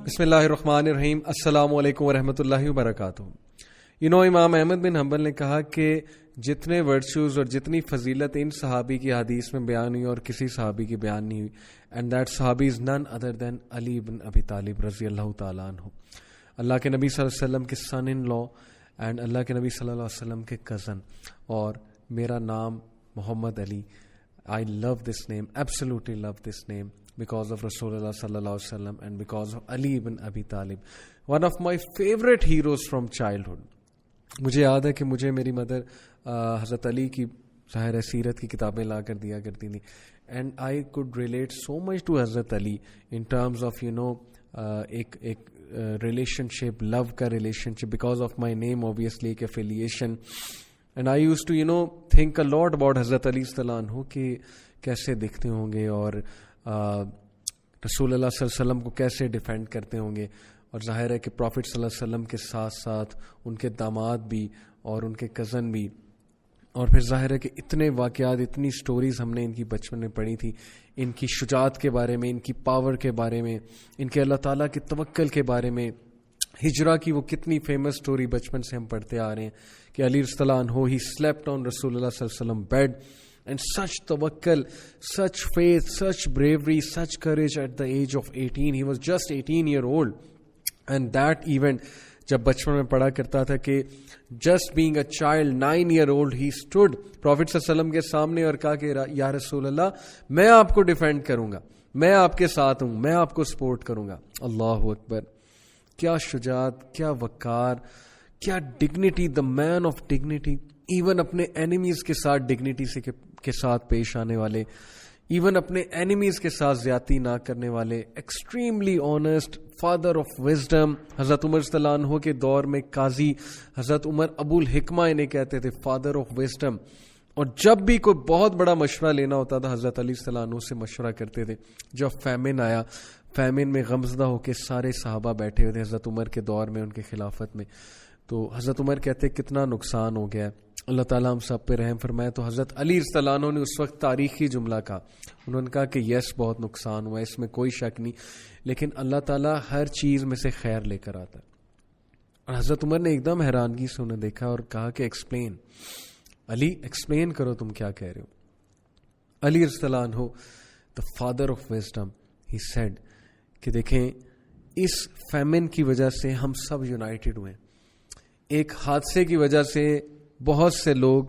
بسم اللہ الرحمن الرحیم. السلام علیکم ورحمۃ اللہ وبرکاتہ. امام احمد بن حنبل نے کہا کہ جتنے ورچوز اور جتنی فضیلت ان صحابی کی حدیث میں بیان ہوئی اور کسی صحابی کی بیان نہیں ہوئی, اینڈ دیٹ صحابی از نن ادر دین علی بن ابی طالب رضی اللہ تعالیٰ عنہ, اللہ کے نبی صلی اللہ علیہ وسلم کے سن ان لا اینڈ اللہ کے نبی صلی اللہ علیہ وسلم کے کزن. اور میرا نام محمد علی, I love this name, absolutely love this name because of Rasulullah sallallahu alaihi wasallam and because of Ali ibn Abi Talib, one of my favorite heroes from childhood. مجھے یاد ہے کہ مجھے میری مدر حضرت علی کی ظاہر سیرت کی کتابیں لا کر دیا کرتی تھیں, and I could relate so much to حضرت علی in terms of ایک relationship, love کا relationship because of my name obviously, ایک affiliation. And I used to think a lot about حضرت علی صلی اللہ عنہ کہ کیسے دکھتے ہوں گے اور رسول اللہ صلی اللہ علیہ وسلم کو کیسے ڈیفینڈ کرتے ہوں گے. اور ظاہر ہے کہ پروفٹ صلی اللہ علیہ وسلم کے ساتھ ساتھ ان کے داماد بھی اور ان کے کزن بھی. اور پھر ظاہر ہے کہ اتنے واقعات, اتنی سٹوریز ہم نے ان کی بچپن میں پڑھی تھی, ان کی شجاعت کے بارے میں, ان کی پاور کے بارے میں, ان کے اللہ تعالیٰ کے توکل کے بارے میں. ہجرہ کی وہ کتنی فیمس سٹوری بچپن سے ہم پڑھتے آ رہے ہیں کہ علی رضی اللہ عنہ ہی slept on رسول اللہ صلی اللہ علیہ وسلم bed, and such tawakkul, such faith, such bravery, such courage at the age of 18. He was just 18-year-old. And that event, جب بچپن میں پڑھا کرتا تھا کہ just being a child, 9-year-old, he stood prophet صلی اللہ علیہ وسلم کے سامنے اور کہا کہ یا رسول اللہ, میں آپ کو ڈیفینڈ کروں گا, میں آپ کے ساتھ ہوں, میں آپ کو سپورٹ کروں گا. اللہ اکبر, کیا شجاعت, کیا وقار, کیا dignity, the man of dignity. Even اپنے اینیمیز کے ساتھ ڈگنیٹی سے کے ساتھ پیش آنے والے, ایون اپنے اینیمیز کے ساتھ زیادتی نہ کرنے والے, extremely honest, father of wisdom. حضرت عمر صلی اللہ عنہ کے دور میں قاضی حضرت عمر ابو الحکمہ انہیں کہتے تھے, فادر آف وزڈم. اور جب بھی کوئی بہت بڑا مشورہ لینا ہوتا تھا حضرت علی صلی اللہ عنہ سے مشورہ کرتے تھے. جب فیمن آیا, فیمن میں غمزدہ ہو کے سارے صحابہ بیٹھے ہوئے تھے حضرت عمر کے دور میں, ان کے خلافت میں, تو حضرت عمر کہتے کتنا نقصان ہو گیا ہے, اللہ تعالیٰ ہم سب پہ رحم فرمائے. تو حضرت علی رضی اللہ عنہ نے اس وقت تاریخی جملہ کہا, انہوں نے کہا کہ یس بہت نقصان ہوا ہے, اس میں کوئی شک نہیں, لیکن اللہ تعالیٰ ہر چیز میں سے خیر لے کر آتا ہے. اور حضرت عمر نے ایک دم حیرانگی سے انہیں دیکھا اور کہا کہ ایکسپلین, علی ایکسپلین کرو تم کیا کہہ رہے ہو. علی رضی اللہ عنہ, the father of wisdom, he said کہ دیکھیں اس فیمن کی وجہ سے ہم سب یونائٹڈ ہوئے. ایک حادثے کی وجہ سے بہت سے لوگ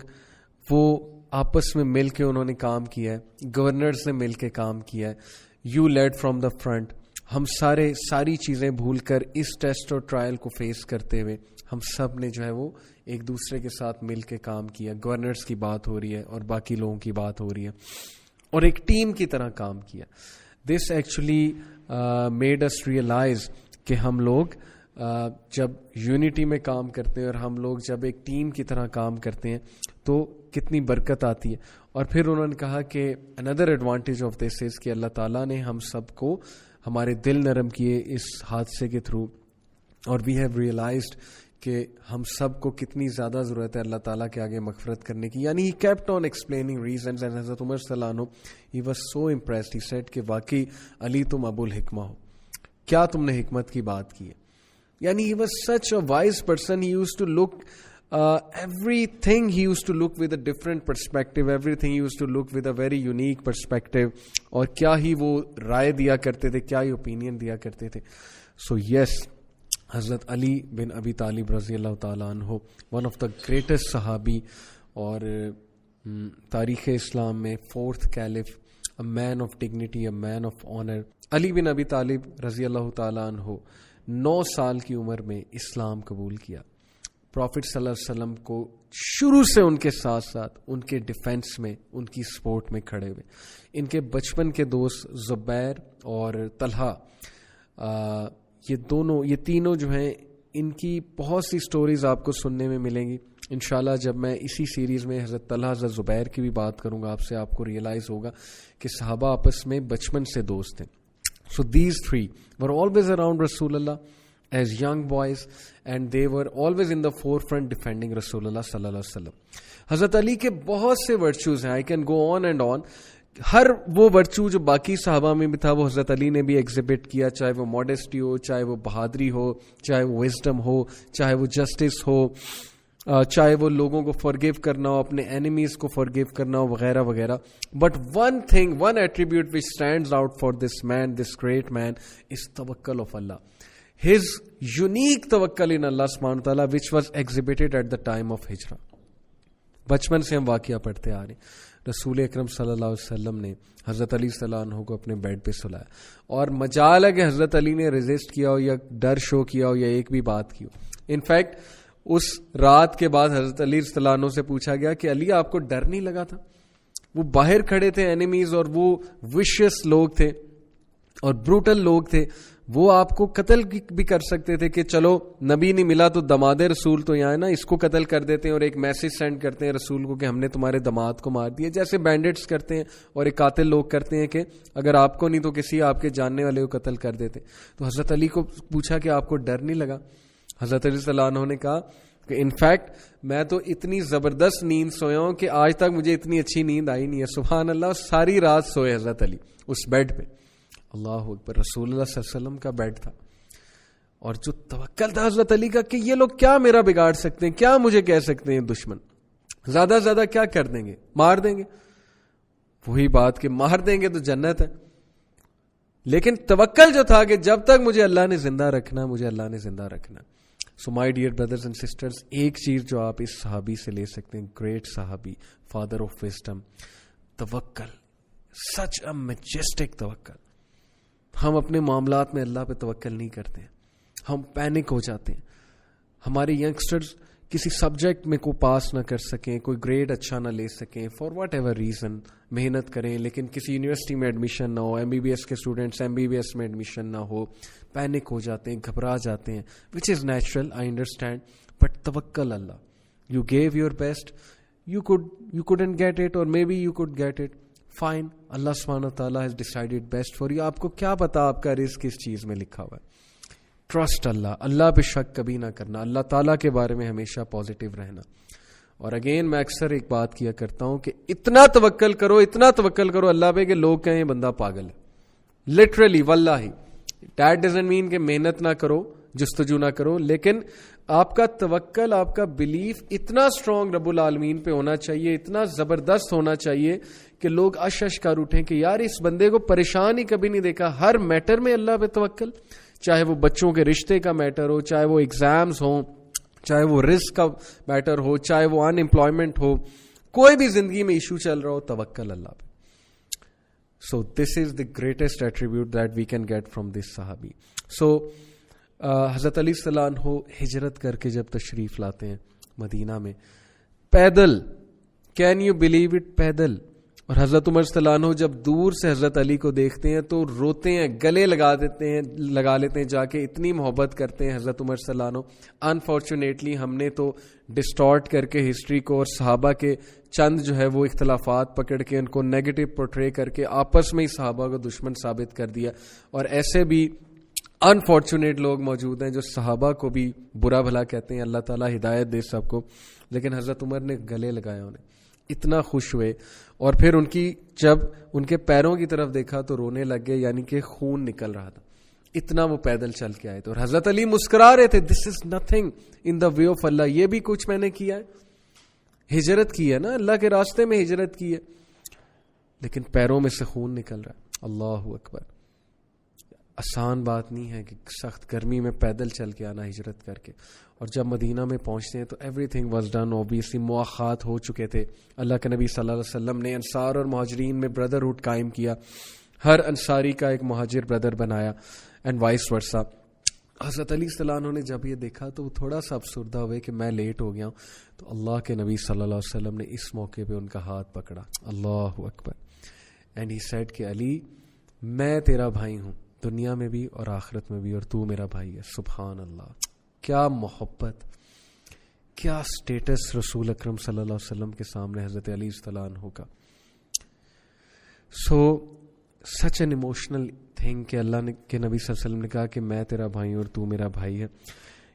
وہ آپس میں مل کے انہوں نے کام کیا ہے, گورنرز نے مل کے کام کیا ہے, you lead from the front. ہم ساری چیزیں بھول کر اس ٹیسٹ اور ٹرائل کو فیس کرتے ہوئے ہم سب نے جو ہے وہ ایک دوسرے کے ساتھ مل کے کام کیا. گورنرز کی بات ہو رہی ہے اور باقی لوگوں کی بات ہو رہی ہے, اور ایک ٹیم کی طرح کام کیا. This actually made us realise کہ ہم لوگ جب یونٹی میں کام کرتے ہیں اور ہم لوگ جب ایک ٹیم کی طرح کام کرتے ہیں تو کتنی برکت آتی ہے. اور پھر انہوں نے کہا کہ اندر ایڈوانٹیج آف دس از کہ اللہ تعالیٰ نے ہم سب کو ہمارے دل نرم کیے اس حادثے کے تھرو, اور وی ہیو ریئلائزڈ کہ ہم سب کو کتنی زیادہ ضرورت ہے اللہ تعالیٰ کے آگے مغفرت کرنے کی. یعنی he kept on explaining reasons, and حضرت عمر صلی اللہ عنہ he was so impressed, he said کہ واقعی علی تم ابو الحکمہ ہو, کیا تم نے حکمت کی بات کی ہے. یعنی he was such a wise person, he used to look everything he used to look with a different perspective, everything he used to look with a very unique perspective. اور کیا ہی وہ رائے دیا کرتے تھے, کیا ہی اوپینین دیا کرتے تھے. So yes, حضرت علی بن ابی طالب رضی اللہ تعالیٰ عنہ, one of the greatest صحابی اور تاریخ اسلام میں fourth caliph, a man of dignity, a man of honor. علی بن ابی طالب رضی اللہ تعالیٰ عنہ 9 سال کی عمر میں اسلام قبول کیا. پروفٹ صلی اللہ علیہ وسلم کو شروع سے ان کے ساتھ ساتھ ان کے ڈیفینس میں, ان کی سپورٹ میں کھڑے ہوئے. ان کے بچپن کے دوست زبیر اور طلحہ, یہ تینوں جو ہیں, ان کی بہت سی سٹوریز آپ کو سننے میں ملیں گی انشاءاللہ. جب میں اسی سیریز میں حضرت طلحہ حضرت زبیر کی بھی بات کروں گا آپ کو ریئلائز ہوگا کہ صحابہ آپس میں بچپن سے دوست ہیں. So these three were always around Rasulullah as young boys, and they were always in the forefront defending Rasulullah sallallahu alaihi wasallam. حضرت علی کے بہت سے ورچوز ہیں, I can go on and on. ہر وہ ورچو جو باقی صحابہ میں بھی تھا وہ حضرت علی نے بھی ایگزیبٹ کیا, چاہے وہ ماڈیسٹی ہو, چاہے وہ بہادری ہو, چاہے وہ وزڈم ہو, چاہے وہ جسٹس ہو, چاہے وہ لوگوں کو فرگیو کرنا ہو, اپنے اینیمیز کو فرگیو کرنا ہو, وغیرہ وغیرہ. But one thing, one attribute which stands out for this man, this great man, is توکل آف اللہ. ہز یونیک توکل ان اللہ سبحانہ وتعالی which was exhibited at the time of ہجرہ. بچپن سے ہم واقعہ پڑھتے آ رہے ہیں. رسول اکرم صلی اللہ علیہ وسلم نے حضرت علی صلی اللہ عنہ کو اپنے بیڈ پہ سلایا, اور مجال ہے کہ حضرت علی نے ریزسٹ کیا ہو یا ڈر شو کیا ہو یا ایک بھی بات کی ہو. انفیکٹ اس رات کے بعد حضرت علی صلی اللہ عنہ سے پوچھا گیا کہ علی آپ کو ڈر نہیں لگا تھا؟ وہ باہر کھڑے تھے اینیمیز, اور وہ ویشیس لوگ تھے اور بروٹل لوگ تھے, وہ آپ کو قتل بھی کر سکتے تھے کہ چلو نبی نہیں ملا تو دماد رسول تو یہاں ہے نا, اس کو قتل کر دیتے ہیں اور ایک میسج سینڈ کرتے ہیں رسول کو کہ ہم نے تمہارے دماد کو مار دیا, جیسے بینڈٹس کرتے ہیں اور ایک قاتل لوگ کرتے ہیں کہ اگر آپ کو نہیں تو کسی آپ کے جاننے والے کو قتل کر دیتے. تو حضرت علی کو پوچھا کہ آپ کو ڈر نہیں لگا؟ حضرت علی صلی اللہ عنہ نے کہا کہ انفیکٹ میں تو اتنی زبردست نیند سویا ہوں کہ آج تک مجھے اتنی اچھی نیند آئی نہیں ہے. سبحان اللہ, ساری رات سوئے حضرت علی اس بیڈ پہ. اللہ اکبر, رسول اللہ صلی اللہ علیہ وسلم کا بیڈ تھا, اور جو توکل تھا حضرت علی کا کہ یہ لوگ کیا میرا بگاڑ سکتے ہیں, کیا مجھے کہہ سکتے ہیں دشمن, زیادہ سے زیادہ کیا کر دیں گے, مار دیں گے. وہی بات کہ مار دیں گے تو جنت ہے, لیکن توکل جو تھا کہ جب تک مجھے اللہ نے زندہ رکھنا, مجھے اللہ نے زندہ رکھنا. So my dear brothers and sisters, ایک چیز جو آپ اس صحابی سے لے سکتے ہیں, گریٹ صحابی, فادر آف وزڈم, توکل, سچ اے میجسٹک توکل. ہم اپنے معاملات میں اللہ پہ توکل نہیں کرتے ہیں, ہم پینک ہو جاتے ہیں. ہمارے ینگسٹرز کسی سبجیکٹ میں کو پاس نہ کر سکیں, کوئی گریڈ اچھا نہ لے سکیں, فار واٹ ایور ریزن, محنت کریں لیکن کسی یونیورسٹی میں ایڈمیشن نہ ہو, MBBS کے اسٹوڈنٹس MBBS میں ایڈمیشن نہ ہو, پینک ہو جاتے ہیں, گھبرا جاتے ہیں, which is natural, I understand. But توکل Allah, you give your best, you couldn't get it or maybe you could get it, fine, اللہ سبحانہ وتعالیٰ has decided best for you. آپ کو کیا پتا آپ کا رزق کس چیز میں لکھا ہوا ہے. ٹرسٹ اللہ, اللہ پہ شک کبھی نہ کرنا, اللہ تعالیٰ کے بارے میں ہمیشہ پازیٹیو رہنا. اور اگین میں اکثر ایک بات کیا کرتا ہوں کہ اتنا توکل کرو, اتنا توکل کرو اللہ پہ کہ لوگ کہیں بندہ پاگل ہے. لٹرلی واللہ, دیٹ ڈزنٹ مین کہ محنت نہ کرو, جستجو نہ کرو, لیکن آپ کا توکل, آپ کا بلیف اتنا اسٹرانگ رب العالمین پہ ہونا چاہیے, اتنا زبردست ہونا چاہیے کہ لوگ اشش کر اٹھیں کہ یار اس بندے کو پریشان ہی کبھی نہیں دیکھا. ہر میٹر میں اللہ پہ توکل, چاہے وہ بچوں کے رشتے کا میٹر ہو, چاہے وہ ایگزامز ہوں, چاہے وہ رزق کا میٹر ہو, چاہے وہ ان امپلائمنٹ ہو, کوئی بھی زندگی میں ایشو چل رہا ہو, توکل اللہ پہ. So this is the greatest attribute that we can get from this صحابی. سو حضرت علی صلی اللہ عنہ ہجرت کر کے جب تشریف لاتے ہیں مدینہ میں, پیدل, کین یو بلیو اٹ, پیدل. اور حضرت عمر صلی اللہ عنہ جب دور سے حضرت علی کو دیکھتے ہیں تو روتے ہیں, گلے لگا لیتے ہیں جا کے, اتنی محبت کرتے ہیں حضرت عمر صلی اللہ عنہ. انفارچونیٹلی ہم نے تو ڈسٹارٹ کر کے ہسٹری کو اور صحابہ کے چند جو ہے وہ اختلافات پکڑ کے ان کو نیگیٹو پورٹرے کر کے آپس میں ہی صحابہ کو دشمن ثابت کر دیا. اور ایسے بھی انفارچونیٹ لوگ موجود ہیں جو صحابہ کو بھی برا بھلا کہتے ہیں. اللہ تعالیٰ ہدایت دے سب کو. لیکن حضرت عمر نے گلے لگایا انہیں, اتنا خوش ہوئے, اور پھر ان کی جب ان کے پیروں کی طرف دیکھا تو رونے لگ گئے, یعنی کہ خون نکل رہا تھا, اتنا وہ پیدل چل کے آئے تھے. اور حضرت علی مسکرا رہے تھے, دس is nothing in the way of اللہ, یہ بھی کچھ میں نے کیا ہے, ہجرت کی ہے نا, اللہ کے راستے میں ہجرت کی ہے, لیکن پیروں میں سے خون نکل رہا ہے. اللہ اکبر. آسان بات نہیں ہے کہ سخت گرمی میں پیدل چل کے آنا ہجرت کر کے. اور جب مدینہ میں پہنچتے ہیں تو everything was done, obviously مواخات ہو چکے تھے. اللہ کے نبی صلی اللہ علیہ وسلم نے انصار اور مہاجرین میں بردرہڈ قائم کیا, ہر انصاری کا ایک مہاجر بردر بنایا, اینڈ وائس ورسا. حضرت علی صلی اللہ عنہ نے جب یہ دیکھا تو وہ تھوڑا سا افسردہ ہوئے کہ میں لیٹ ہو گیا ہوں. تو اللہ کے نبی صلی اللہ علیہ وسلم نے اس موقع پہ ان کا ہاتھ پکڑا, اللہ اکبر, اینڈ ہی سیڈ کہ علی میں تیرا بھائی ہوں, دنیا میں بھی اور آخرت میں بھی, اور تو میرا بھائی ہے. سبحان اللہ, کیا محبت, کیا سٹیٹس رسول اکرم صلی اللہ علیہ وسلم کے سامنے حضرت علی صلی اللہ عنہ کا. سو سچ این ایموشنل تھنگ کہ اللہ نے کہ نبی صلی اللہ علیہ وسلم نے کہا کہ میں تیرا بھائی ہوں اور تو میرا بھائی ہے.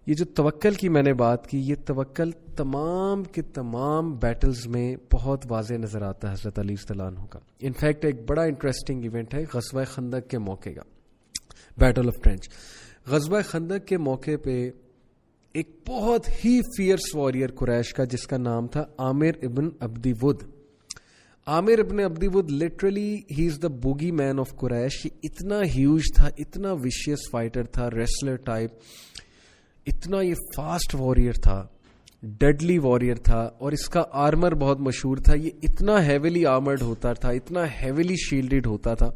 یہ جو توکل کی میں نے بات کی, یہ توکل تمام کے تمام بیٹلز میں بہت واضح نظر آتا ہے حضرت علی رضی اللہ عنہ کا. انفیکٹ ایک بڑا انٹرسٹنگ ایونٹ ہے غزوہ خندق کے موقع کا, بیٹل آف ٹرینچ. غزوہ خندق کے موقع پہ ایک بہت ہی فیئرس واریر قریش کا جس کا نام تھا عامر ابن عبدی ود. عامر ابن عبدی ود literally he is the bogeyman of قریش. یہ اتنا ہیوج تھا, اتنا ویشیس فائٹر تھا, ریسلر ٹائپ, اتنا یہ فاسٹ واریر تھا, ڈیڈلی واریر تھا, اور اس کا آرمر بہت مشہور تھا. یہ اتنا ہیویلی آرمرڈ ہوتا تھا, اتنا ہیویلی شیلڈڈ ہوتا تھا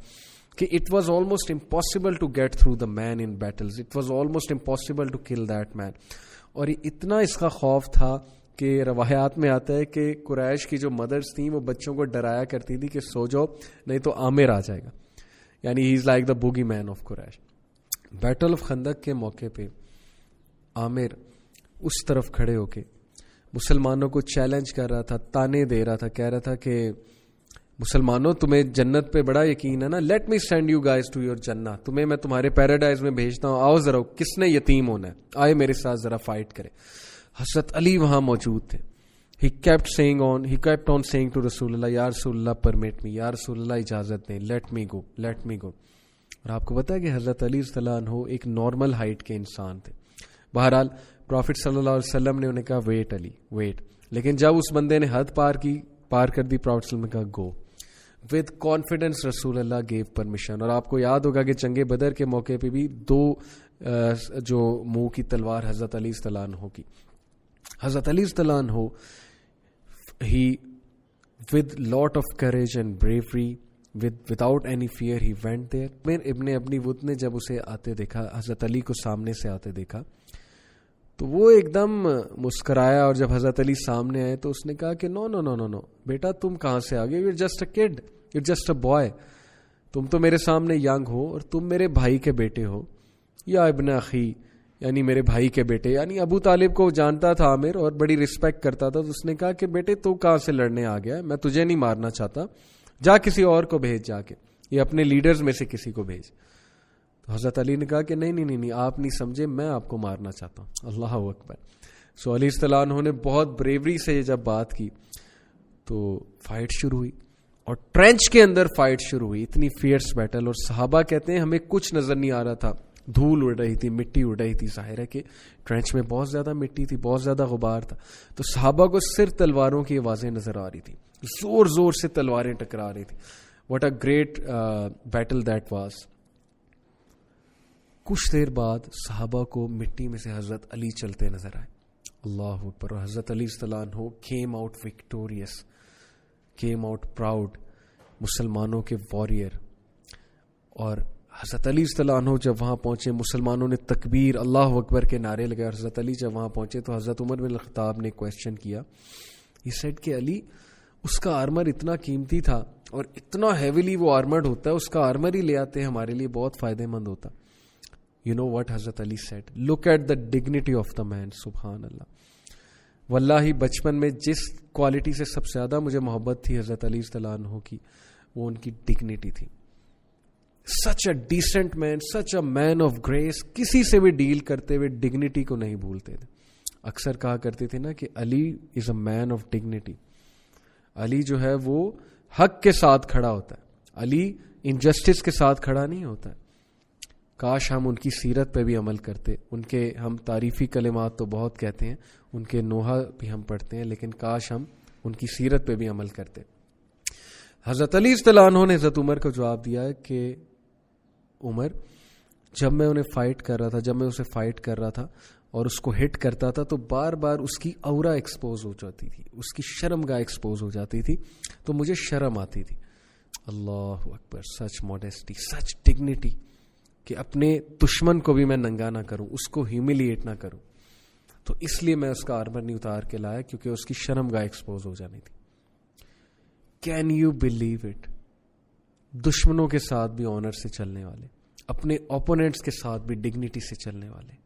کہ it was almost impossible to get through the man in battles. It was almost impossible to kill that man. اور یہ اتنا اس کا خوف تھا کہ روایات میں آتا ہے کہ قریش کی جو مدرز تھیں وہ بچوں کو ڈرایا کرتی تھی کہ سو جاؤ نہیں تو عامر آ جائے گا. یعنی he is like the bogeyman of قریش. بیٹل آف خندق کے موقع پہ عامر اس طرف کھڑے ہو کے مسلمانوں کو چیلنج کر رہا تھا, تانے دے رہا تھا, کہہ رہا تھا کہ مسلمانوں تمہیں جنت پہ بڑا یقین ہے نا, let me send you guys to your جنہ, تمہیں میں تمہارے پیراڈائز میں بھیجتا ہوں, آؤ ذرا, کس نے یتیم ہونا ہے, آئے میرے ساتھ ذرا فائٹ کرے. حضرت علی وہاں موجود تھے. He kept on saying to رسول اللہ, یا رسول اللہ permit me, یا رسول اللہ اجازت دیں, let me go. اور آپ کو پتا ہے کہ حضرت علی رضی اللہ عنہ ایک نارمل ہائٹ کے انسان تھے. بہرحال پروفٹ صلی اللہ علیہ وسلم نے انہیں کہا ویٹ علی ویٹ, لیکن جب اس بندے نے حد پار کر دی, پروفٹ صلی اللہ علیہ وسلم نے کہا گو. ود کانفیڈنس رسول اللہ گیو پرمیشن. اور آپ کو یاد ہوگا کہ جنگ بدر کے موقع پہ بھی 2 جو منہ کی تلوار حضرت علی رضی اللہ عنہ کی, حضرت علی رضی اللہ عنہ he with lot of courage and bravery without any fear he went there. ابن ابنی ود نے جب اسے آتے دیکھا, حضرت علی کو سامنے سے آتے دیکھا, تو وہ ایک دم مسکرایا, اور جب حضرت علی سامنے آئے تو اس نے کہا کہ نو بیٹا تم کہاں سے آ گئے, you just a could, you just a boy, تم تو میرے سامنے ینگ ہو اور تم میرے بھائی کے بیٹے ہو, یا ابن اخی یعنی میرے بھائی کے بیٹے. یعنی ابو طالب کو جانتا تھا عامر اور بڑی رسپیکٹ کرتا تھا, تو اس نے کہا کہ بیٹے تو کہاں سے لڑنے آ گیا ہے, میں تجھے نہیں مارنا چاہتا, جا کسی اور کو بھیج, جا کے یہ اپنے لیڈرز میں سے کسی کو بھیج. تو حضرت علی نے کہا کہ نہیں آپ نہیں سمجھے, میں آپ کو مارنا چاہتا ہوں. اللہ اکبر. سو علی رضی اللہ عنہ نے بہت بریوری سے جب بات کی تو فائٹ شروع ہوئی, اور ٹرینچ کے اندر فائٹ شروع ہوئی, اتنی فیئرس بیٹل. اور صحابہ کہتے ہیں ہمیں کچھ نظر نہیں آ رہا تھا, دھول اڑ رہی تھی, مٹی اڑ رہی تھی. ظاہر ہے کہ ٹرینچ میں بہت زیادہ مٹی تھی, بہت زیادہ غبار تھا, تو صحابہ کو صرف تلواروں کی آوازیں نظر آ رہی تھی, زور زور سے تلواریں ٹکرا رہی تھی. What a great battle that was. کچھ دیر بعد صحابہ کو مٹی میں سے حضرت علی چلتے نظر آئے. اللہ اکبر. اور حضرت علی رضی اللہ عنہ came out victorious, came out proud, مسلمانوں کے واریر. اور حضرت علی رضی اللہ عنہ جب وہاں پہنچے, مسلمانوں نے تکبیر اللہ اکبر کے نعرے لگائے. حضرت علی جب وہاں پہنچے تو حضرت عمر بن الخطاب نے کویسچن کیا, یہ سیڈ کہ علی اس کا آرمر اتنا قیمتی تھا اور اتنا ہیویلی وہ آرمرڈ ہوتا ہے, اس کا آرمر ہی لے آتے ہمارے لیے بہت فائدہ مند ہوتا. You know what حضرت علی said? Look at the dignity of the man. سبحان اللہ. واللہ بچپن میں جس کوالٹی سے سب سے زیادہ مجھے محبت تھی حضرت علی رضی اللہ عنہ کی, وہ ان کی ڈگنیٹی تھی. Such a decent man, such a man of grace. کسی سے بھی ڈیل کرتے ہوئے ڈگنیٹی کو نہیں بھولتے تھے. اکثر کہا کرتے تھے نا کہ علی از اے مین آف ڈگنیٹی. علی جو ہے وہ حق کے ساتھ کھڑا ہوتا ہے, علی انجسٹس کے ساتھ کھڑا نہیں ہوتا ہے. کاش ہم ان کی سیرت پہ بھی عمل کرتے. ان کے ہم تعریفی کلمات تو بہت کہتے ہیں, ان کے نوحہ بھی ہم پڑھتے ہیں, لیکن کاش ہم ان کی سیرت پہ بھی عمل کرتے. حضرت علی رضی اللہ عنہ نے حضرت عمر کو جواب دیا ہے کہ عمر, جب میں انہیں فائٹ کر رہا تھا, جب میں اسے فائٹ کر رہا تھا اور اس کو ہٹ کرتا تھا تو بار بار اس کی اورا ایکسپوز ہو جاتی تھی, اس کی شرمگاہ ایکسپوز ہو جاتی تھی, تو مجھے شرم آتی تھی. اللہ اکبر. سچ موڈیسٹی, سچ ڈگنیٹی, کہ اپنے دشمن کو بھی میں ننگا نہ کروں, اس کو ہیوملیٹ نہ کروں. تو اس لیے میں اس کا آرمر نہیں اتار کے لایا, کیونکہ اس کی شرمگاہ ایکسپوز ہو جانی تھی. Can you believe it? دشمنوں کے ساتھ بھی آنر سے چلنے والے, اپنے اوپوننٹس کے ساتھ بھی ڈگنیٹی سے چلنے والے.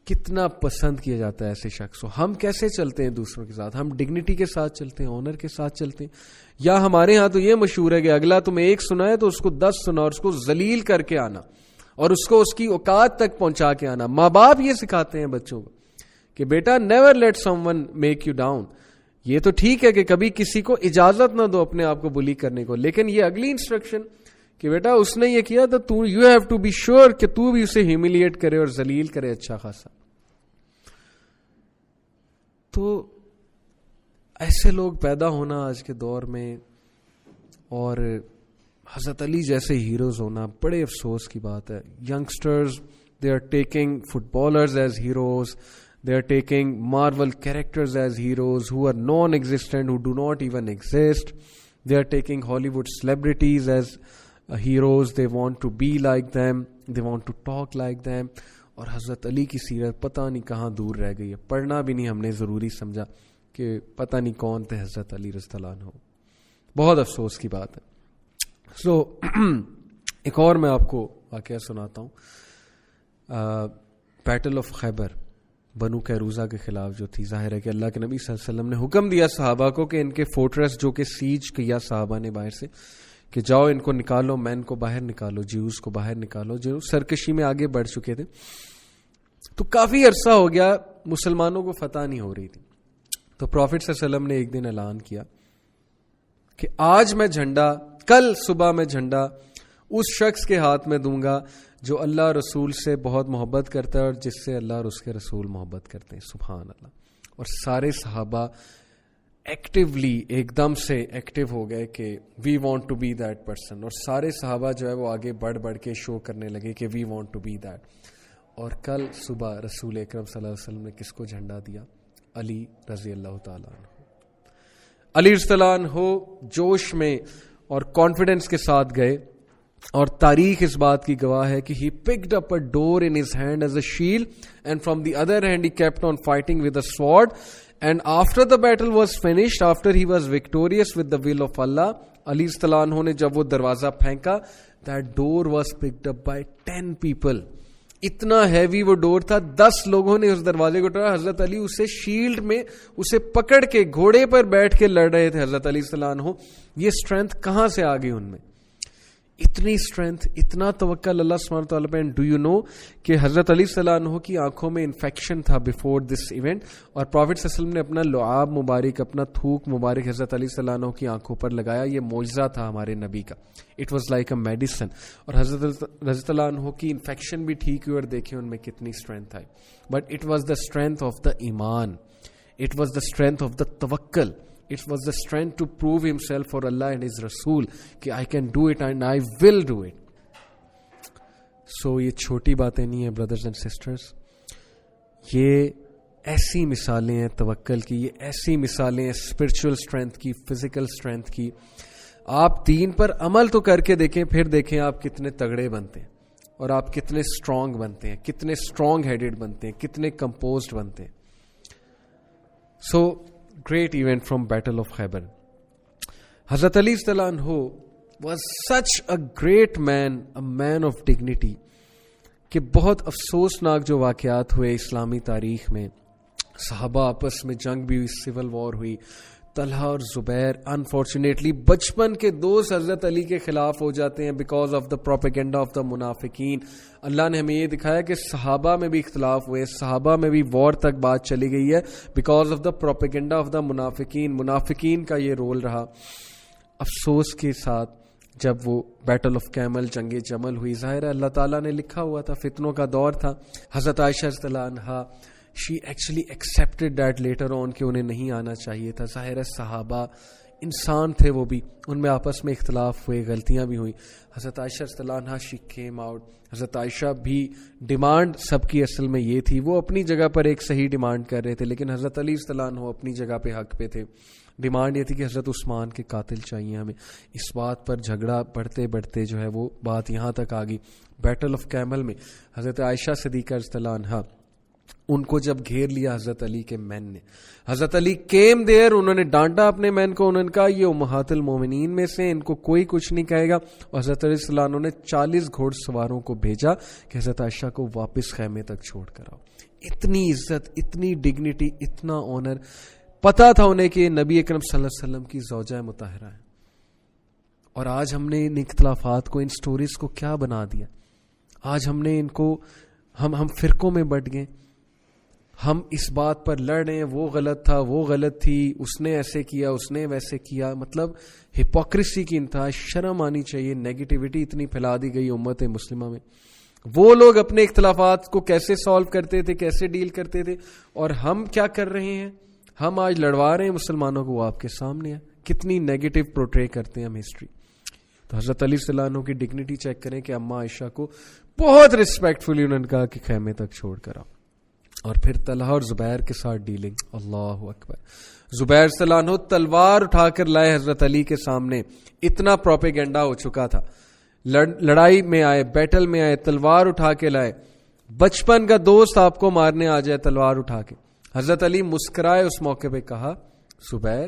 کتنا پسند کیا جاتا ہے ایسے شخص. ہم کیسے چلتے ہیں دوسروں کے ساتھ؟ ہم ڈگنیٹی کے ساتھ چلتے ہیں, آنر کے ساتھ چلتے ہیں, یا ہمارے ہاں تو یہ مشہور ہے کہ اگلا تمہیں ایک سنا ہے تو اس کو 10 سنا اور اس کو ذلیل کر کے آنا. اور اس کو اس کی اوقات تک پہنچا کے آنا. ماں باپ یہ سکھاتے ہیں بچوں کو کہ بیٹا never let someone make you down. یہ تو ٹھیک ہے کہ کبھی کسی کو اجازت نہ دو اپنے آپ کو بلی کرنے کو, لیکن یہ اگلی انسٹرکشن کہ بیٹا اس نے یہ کیا تو you have to be sure کہ تو بھی اسے ہیوملیٹ کرے اور ذلیل کرے اچھا خاصا. تو ایسے لوگ پیدا ہونا آج کے دور میں اور حضرت علی جیسے ہیروز ہونا بڑے افسوس کی بات ہے. Youngsters they are taking footballers as heroes, they are taking Marvel characters as heroes who are non-existent, who do not even exist. They are taking Hollywood celebrities as heroes. They want to be like them. They want to talk like them. اور حضرت علی کی سیرت پتہ نہیں کہاں دور رہ گئی ہے. پڑھنا بھی نہیں ہم نے ضروری سمجھا کہ پتہ نہیں کون تھے حضرت علی رضی اللہ عنہ. بہت افسوس کی بات ہے. ایک اور میں آپ کو واقعہ سناتا ہوں. بیٹل آف خیبر بنو قیروزہ کے خلاف جو تھی. ظاہر ہے کہ اللہ کے نبی صلی اللہ علیہ وسلم نے حکم دیا صحابہ کو کہ ان کے فورٹریس جو کہ سیج کیا صحابہ نے باہر سے, کہ جاؤ ان کو نکالو, مین کو باہر نکالو, جیوز کو باہر نکالو جو سرکشی میں آگے بڑھ چکے تھے. تو کافی عرصہ ہو گیا مسلمانوں کو فتح نہیں ہو رہی تھی. تو پروفٹ صلی اللہ علیہ وسلم نے ایک دن اعلان کیا کہ آج میں جھنڈا, کل صبح میں جھنڈا اس شخص کے ہاتھ میں دوں گا جو اللہ رسول سے بہت محبت کرتا ہے اور جس سے اللہ اور اس کے رسول محبت کرتے ہیں. سبحان اللہ. اور سارے صحابہ ایکٹیولی ایک دم سے ایکٹیو ہو گئے کہ we want to be that person, اور سارے صحابہ جو ہے وہ آگے بڑھ بڑھ کے شو کرنے لگے کہ we want to be that. اور کل صبح رسول اکرم صلی اللہ علیہ وسلم نے کس کو جھنڈا دیا؟ علی رضی اللہ تعالیٰ عنہ. علی رضی اللہ عنہ جوش میں اور کانفیڈنس کے ساتھ گئے, اور تاریخ اس بات کی گواہ ہے کہ he picked up a door in his hand as a shield and from the other hand he kept on fighting with a sword, and after the battle was finished, after he was victorious with the will of Allah, علی رضی اللہ عنہ نے جب وہ دروازہ پھینکا, that door was picked up by 10 people. اتنا heavy وہ ڈور تھا, 10 لوگوں نے اس دروازے کو اٹھایا. حضرت علی اسے شیلڈ میں اسے پکڑ کے گھوڑے پر بیٹھ کے لڑ رہے تھے. حضرت علی صلی اللہ عنہ, یہ اسٹرینتھ کہاں سے آ گئی ان میں؟ اتنی اسٹرینتھ, اتنا توکل اللہ سبحانہ تعالیٰ پہ. ڈو یو نو کہ حضرت علی صلی اللہ عنہ کی آنکھوں میں انفیکشن تھا بیفور دس ایونٹ, اور پروفٹ صلی اللہ علیہ وسلم نے اپنا لعاب مبارک, اپنا تھوک مبارک حضرت علی صلی اللہ عنہ کی آنکھوں پر لگایا. یہ معجزہ تھا ہمارے نبی کا. It was like a medicine. اور حضرت رضی اللہ عنہ کی انفیکشن بھی ٹھیک ہوئی, اور دیکھیں ان میں کتنی اسٹرینتھ آئی. But it was the strength of the ایمان, it was the strength of the توکل, it was the strength to prove himself for Allah and his Rasool کہ I can do it and I will do it. So یہ چھوٹی باتیں نہیں ہیں brothers and sisters, یہ ایسی مثالیں ہیں توکل کی, یہ ایسی مثالیں ہیں spiritual strength کی, physical strength کی. آپ دین پر عمل تو کر کے دیکھیں, پھر دیکھیں آپ کتنے تگڑے بنتے ہیں, اور آپ کتنے strong بنتے ہیں, کتنے strong headed بنتے ہیں, کتنے composed بنتے ہیں. So great event from Battle of Khaybar. Hazrat Ali radhiyallahu anhu was such a great man, a man of dignity, کہ بہت افسوسناک جو واقعات ہوئے اسلامی تاریخ میں. صحابہ آپس میں جنگ بھی ہوئی, سول وار ہوئی. طلحہ اور زبیر انفارچونیٹلی بچپن کے دوست حضرت علی کے خلاف ہو جاتے ہیں because of the propaganda of the منافقین. اللہ نے ہمیں یہ دکھایا کہ صحابہ میں بھی اختلاف ہوئے, صحابہ میں بھی وار تک بات چلی گئی ہے because of the propaganda of the منافقین. منافقین کا یہ رول رہا. افسوس کے ساتھ جب وہ بیٹل آف کیمل, جنگ جمل ہوئی, ظاہر ہے اللہ تعالیٰ نے لکھا ہوا تھا, فتنوں کا دور تھا. حضرت عائشہ رضی اللہ عنہا she actually accepted that later on کہ انہیں نہیں آنا چاہیے تھا. ظاہر ہے صحابہ انسان تھے, وہ بھی, ان میں آپس میں اختلاف ہوئے, غلطیاں بھی ہوئیں. حضرت عائشہ رضی اللہ عنہا she came out. حضرت عائشہ بھی, ڈیمانڈ سب کی اصل میں یہ تھی, وہ اپنی جگہ پر ایک صحیح ڈیمانڈ کر رہے تھے, لیکن حضرت علی رضی اللہ عنہ اپنی جگہ پہ حق پہ تھے. ڈیمانڈ یہ تھی کہ حضرت عثمان کے قاتل چاہیے ہمیں. اس بات پر جھگڑا بڑھتے بڑھتے جو ہے وہ بات یہاں تک آ گئی. بیٹل آف کیمل میں حضرت عائشہ صدیقہ رضی اللہ عنہا, ان کو جب گھیر لیا حضرت علی کے مین نے, حضرت علی کیم دیر, انہوں نے ڈانٹا اپنے مین کو, انہوں نے کہا یہ امہات المومنین میں سے, ان کو کوئی کچھ نہیں کہے گا. اور حضرت علی صلی اللہ عنہ نے 40 گھوڑ سواروں کو بھیجا کہ حضرت عائشہ کو واپس خیمے تک چھوڑ کر آؤ. اتنی عزت, اتنی ڈگنیٹی, اتنا آنر. پتا تھا انہیں کہ نبی اکرم صلی اللہ علیہ وسلم کی زوجہ مطہرہ ہے. اور آج ہم نے ان اختلافات کو, ان سٹوریز کو کیا بنا دیا. آج ہم نے ان کو ہم فرقوں میں بٹ گئے, ہم اس بات پر لڑ رہے ہیں وہ غلط تھا, وہ غلط تھی, اس نے ایسے کیا, اس نے ویسے کیا. مطلب ہپوکریسی کی انتہا, شرم آنی چاہیے. نیگیٹیوٹی اتنی پھیلا دی گئی امت مسلمہ میں. وہ لوگ اپنے اختلافات کو کیسے سالو کرتے تھے, کیسے ڈیل کرتے تھے, اور ہم کیا کر رہے ہیں, ہم آج لڑوا رہے ہیں مسلمانوں کو. وہ آپ کے سامنے ہے کتنی نیگیٹو پورٹری کرتے ہیں ہم ہسٹری. تو حضرت علی صلی اللہ عنہ کی ڈگنیٹی چیک کریں کہ اماں عائشہ کو بہت ریسپیکٹفلی انہوں نے کہا کہ خیمے تک چھوڑ کر آؤ. اور پھر طلحہ اور زبیر کے ساتھ ڈیلنگ, اللہ اکبر. زبیر صلی اللہ عنہ تلوار اٹھا کر لائے حضرت علی کے سامنے. اتنا پروپیگنڈا ہو چکا تھا, لڑائی میں آئے, بیٹل میں آئے, تلوار اٹھا کے لائے. بچپن کا دوست آپ کو مارنے آ جائے تلوار اٹھا کے. حضرت علی مسکرائے اس موقع پہ, کہا زبیر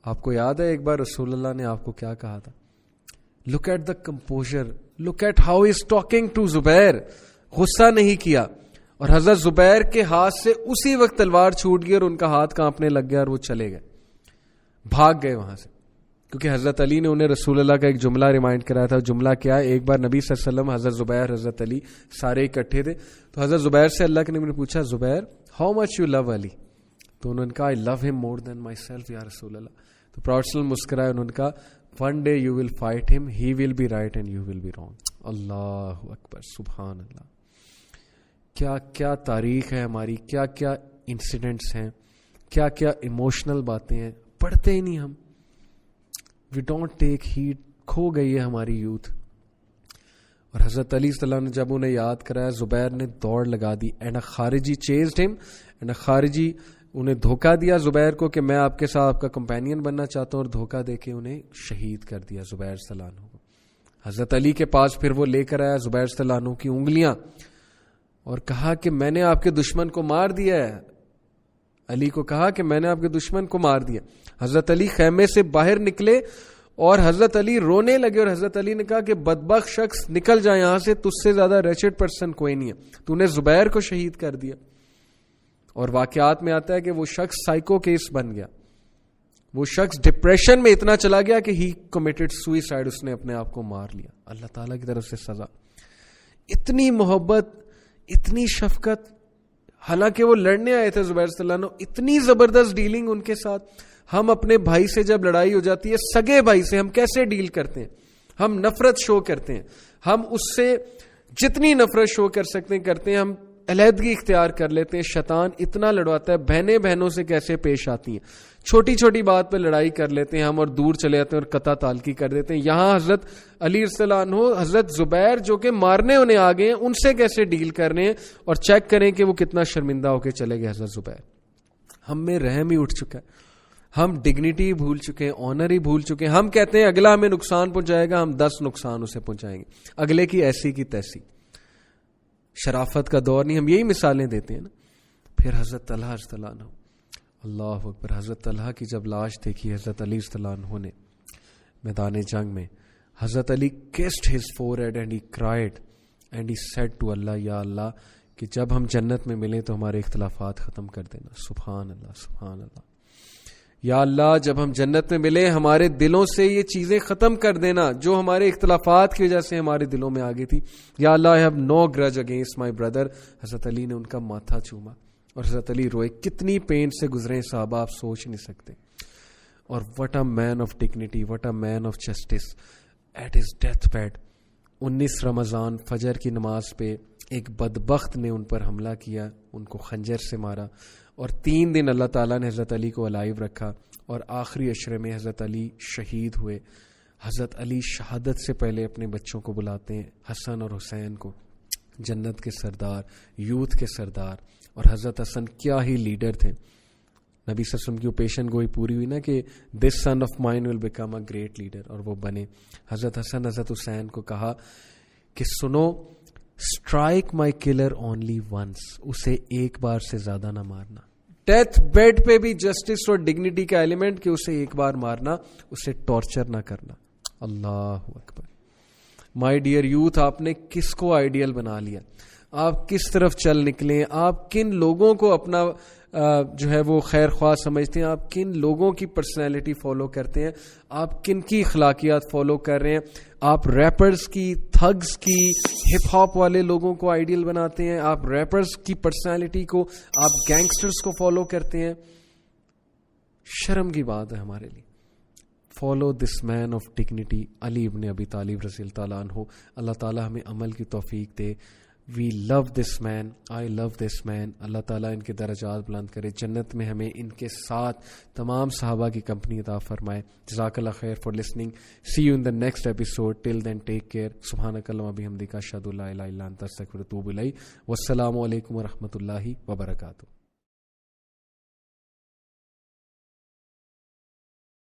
آپ کو یاد ہے ایک بار رسول اللہ نے آپ کو کیا کہا تھا؟ Look at the composer, look at how is talking to زبیر. غصہ نہیں کیا. اور حضرت زبیر کے ہاتھ سے اسی وقت تلوار چھوٹ گئی اور ان کا ہاتھ کانپنے لگ گیا اور وہ چلے گئے, بھاگ گئے وہاں سے. کیونکہ حضرت علی نے انہیں رسول اللہ کا ایک جملہ ریمائنڈ کرایا تھا. جملہ کیا ہے؟ ایک بار نبی صلی اللہ علیہ وسلم, حضرت زبیر, حضرت علی سارے اکٹھے تھے. تو حضرت زبیر سے اللہ کے نبی نے پوچھا, زبیر ہاؤ مچ یو لو علی؟ تو انہوں نے کہا آئی لو ہم مور دین مائی سیلف یا رسول اللہ. تو پراؤڈ صلی اللہ مسکرائے, انہوں نے کہا one day you will fight him, he will be right and you will be wrong. Allah اکبر, سبحان اللہ. کیا کیا تاریخ ہے ہماری, کیا کیا انسیڈنٹس ہیں, کیا کیا ایموشنل باتیں ہیں, پڑھتے ہی نہیں ہم. We don't take heed. کھو گئی ہے ہماری یوتھ. اور حضرت علی صلی اللہ عنہ نے جب انہیں یاد کرایا, زبیر نے دوڑ لگا دی. اینڈ اے خارجی چیزڈ ہم, اینڈ اے خارجی انہیں دھوکہ دیا زبیر کو کہ میں آپ کے ساتھ آپ کا کمپینین بننا چاہتا ہوں, اور دھوکہ دے کے انہیں شہید کر دیا زبیر صلی اللہ عنہ کو. حضرت علی کے پاس پھر وہ لے کر آیا زبیر صلی اللہ عنہ کی انگلیاں اور کہا کہ میں نے آپ کے دشمن کو مار دیا ہے. علی کو کہا کہ میں نے آپ کے دشمن کو مار دیا. حضرت علی خیمے سے باہر نکلے اور حضرت علی رونے لگے, اور حضرت علی نے کہا کہ بدبخت شخص نکل جائے یہاں سے, تجھ سے زیادہ ریچڈ پرسن کوئی نہیں ہے, تو نے زبیر کو شہید کر دیا. اور واقعات میں آتا ہے کہ وہ شخص سائیکو کیس بن گیا. وہ شخص ڈپریشن میں اتنا چلا گیا کہ ہی کمیٹڈ سوئسائڈ, اس نے اپنے آپ کو مار لیا. اللہ تعالیٰ کی طرف سے سزا. اتنی محبت, اتنی شفقت, حالانکہ وہ لڑنے آئے تھے زبیر صلی اللہ عنہ, اتنی زبردست ڈیلنگ ان کے ساتھ. ہم اپنے بھائی سے جب لڑائی ہو جاتی ہے, سگے بھائی سے ہم کیسے ڈیل کرتے ہیں؟ ہم نفرت شو کرتے ہیں, ہم اس سے جتنی نفرت شو کر سکتے ہیں کرتے ہیں, ہم علیحدگی اختیار کر لیتے ہیں. شیطان اتنا لڑواتا ہے. بہنیں بہنوں سے کیسے پیش آتی ہیں, چھوٹی چھوٹی بات پہ لڑائی کر لیتے ہیں ہم, اور دور چلے جاتے ہیں اور قطع تعلقی کر دیتے ہیں. یہاں حضرت علی رضی اللہ عنہ, حضرت زبیر جو کہ مارنے انہیں آ گئے ہیں, ان سے کیسے ڈیل کر رہے ہیں, اور چیک کریں کہ وہ کتنا شرمندہ ہو کے چلے گئے حضرت زبیر. ہم میں رحم ہی اٹھ چکا ہے. ہم ڈگنیٹی بھول چکے ہیں, آنر ہی بھول چکے ہیں. ہم کہتے ہیں اگلا ہمیں نقصان پہنچائے گا, ہم 10 نقصان اسے پہنچائیں گے, اگلے کی ایسی کی تیسی. شرافت کا دور نہیں, ہم یہی مثالیں دیتے ہیں نا. پھر حضرت طلحہ رضی اللہ عنہ, اللہ اکبر. حضرت طلحہ کی جب لاش دیکھی حضرت علی رضی اللہ عنہ نے میدان جنگ میں, حضرت علی kissed his forehead and he cried and he said to Allah, یا اللہ کہ جب ہم جنت میں ملیں تو ہمارے اختلافات ختم کر دینا. سبحان اللہ, سبحان اللہ. یا اللہ جب ہم جنت میں ملے ہمارے دلوں سے یہ چیزیں ختم کر دینا جو ہمارے اختلافات کی وجہ سے ہمارے دلوں میں آ گئی تھی. یا اللہ I have no grudge against my brother. حضرت علی نے ان کا ماتھا چوما اور حضرت علی روئے. کتنی پین سے گزرے صحابہ, آپ سوچ نہیں سکتے. اور what a man of dignity, what a man of justice. At his death bed 19 رمضان فجر کی نماز پہ ایک بدبخت نے ان پر حملہ کیا, ان کو خنجر سے مارا, اور 3 دن اللہ تعالیٰ نے حضرت علی کو الائیو رکھا, اور آخری عشرے میں حضرت علی شہید ہوئے. حضرت علی شہادت سے پہلے اپنے بچوں کو بلاتے ہیں, حسن اور حسین کو, جنت کے سردار, یوتھ کے سردار. اور حضرت حسن کیا ہی لیڈر تھے. نبی صلی اللہ علیہ وسلم کی پیشن گوئی پوری ہوئی نا کہ this son of mine will become a great leader, اور وہ بنے. حضرت حسن حضرت حسین کو کہا کہ سنو, strike my collar only once, اسے ایک بار سے زیادہ نہ مارنا. ڈیتھ بیڈ پہ بھی جسٹس اور ڈگنیٹی کا ایلیمنٹ کہ اسے ایک بار مارنا, اسے ٹارچر نہ کرنا. اللہ اکبر. مائی ڈیئر یوتھ, آپ نے کس کو آئیڈیل بنا لیا؟ آپ کس طرف چل نکلے؟ آپ کن لوگوں کو اپنا جو ہے وہ خیر خواہ سمجھتے ہیں, آپ کن لوگوں کی پرسنالٹی فالو کرتے ہیں, آپ کن کی اخلاقیات فالو کر رہے ہیں. آپ ریپرز کی, تھگز کی, ہپ ہاپ والے لوگوں کو آئیڈیل بناتے ہیں, آپ ریپرز کی پرسنالٹی کو, آپ گینگسٹرز کو فالو کرتے ہیں. شرم کی بات ہے ہمارے لیے. Follow this man of dignity, علی ابن ابی طالب رضی اللہ تعالیٰ عنہ. اللہ تعالیٰ ہمیں عمل کی توفیق دے. وی لو دس مین, آئی لو دس مین. اللہ تعالیٰ ان کے درجات بلند کرے, جنت میں ہمیں ان کے ساتھ تمام صحابہ کی کمپنی عطا فرمائے. جزاک اللہ خیر for listening. See you in the next episode. Till then take care. سبحانک اللہم و بحمدک, اشہد ان لا الہ الا انت, استغفرک و اتوب الیک. والسلام علیکم و رحمۃ اللہ وبرکاتہ.